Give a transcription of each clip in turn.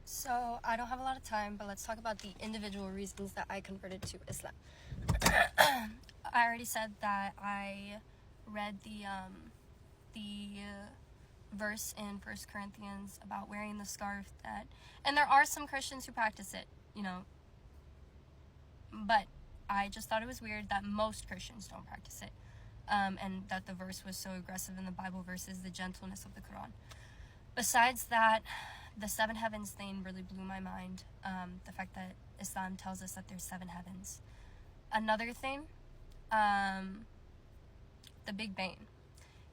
So, I don't have a lot of time, but let's talk about the individual reasons that I converted to Islam. I already said that I read the verse in 1 Corinthians about wearing the scarf, and there are some Christians who practice it, but I just thought it was weird that most Christians don't practice it, and that the verse was so aggressive in the Bible versus the gentleness of the Quran. Besides that, the 7 heavens thing really blew my mind. The fact that Islam tells us that there's 7 heavens. Another thing, the Big Bang.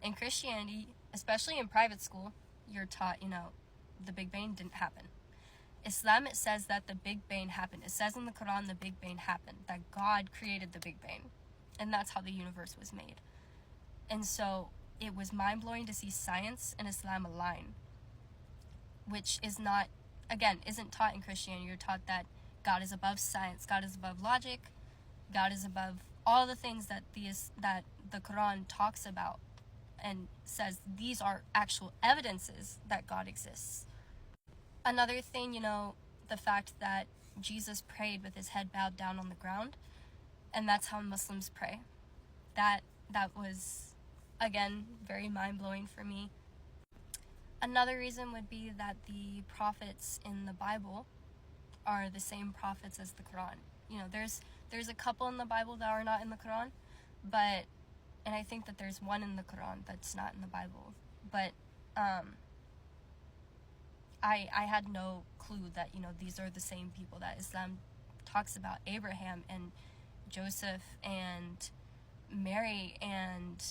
In Christianity, especially in private school, you're taught, the Big Bang didn't happen. Islam, it says that the Big Bang happened. It says in the Quran the Big Bang happened, that God created the Big Bang. And that's how the universe was made. And so it was mind-blowing to see science and Islam align, which is not, again, isn't taught in Christianity. You're taught that God is above science, God is above logic, God is above all the things that the Quran talks about and says these are actual evidences that God exists. Another thing, the fact that Jesus prayed with his head bowed down on the ground, and that's how Muslims pray. That was, again, very mind-blowing for me. Another reason would be that the prophets in the Bible are the same prophets as the Quran. There's a couple in the Bible that are not in the Quran, and I think that there's one in the Quran that's not in the Bible. But I had no clue that, these are the same people that Islam talks about. Abraham and Joseph and Mary and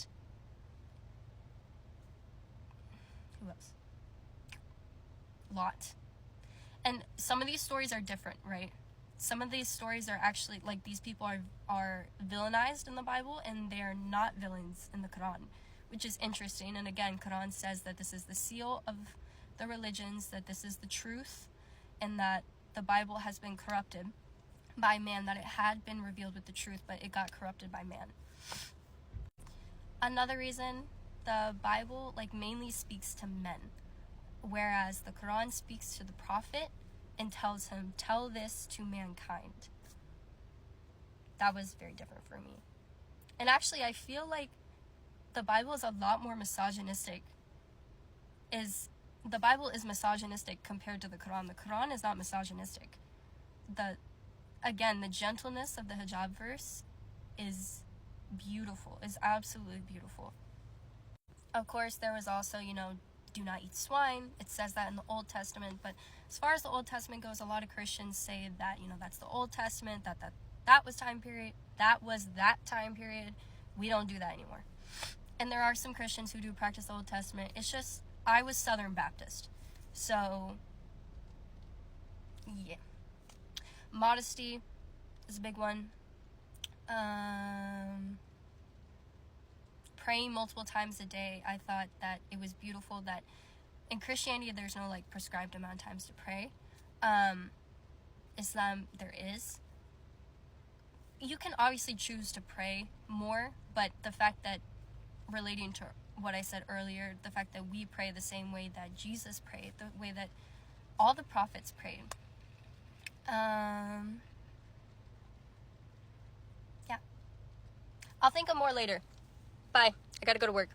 who else? Lot. And some of these stories are different, right? Some of these stories are actually, like, these people are villainized in the Bible, and they are not villains in the Quran, which is interesting. And again, Quran says that this is the seal of the religions, that this is the truth, and that the Bible has been corrupted by man, that it had been revealed with the truth, but it got corrupted by man. Another reason, the Bible, mainly speaks to men, whereas the Quran speaks to the prophet and tells him, tell this to mankind. That was very different for me. And actually, I feel like the Bible is a lot more misogynistic. The Bible is misogynistic compared to the Quran. The Quran is not misogynistic. The gentleness of the hijab verse is beautiful, is absolutely beautiful. Of course, there was also, do not eat swine. It says that in the Old Testament, but as far as the Old Testament goes, a lot of Christians say that, that's the Old Testament, that was time period, that was that time period. We don't do that anymore. And there are some Christians who do practice the Old Testament. It's just, I was Southern Baptist, so yeah. Modesty is a big one. Praying multiple times a day, I thought that it was beautiful that in Christianity there's no prescribed amount of times to pray. Islam, there is. You can obviously choose to pray more, but the fact that, relating to what I said earlier, the fact that we pray the same way that Jesus prayed, the way that all the prophets prayed. Yeah. I'll think of more later. Bye. I gotta go to work.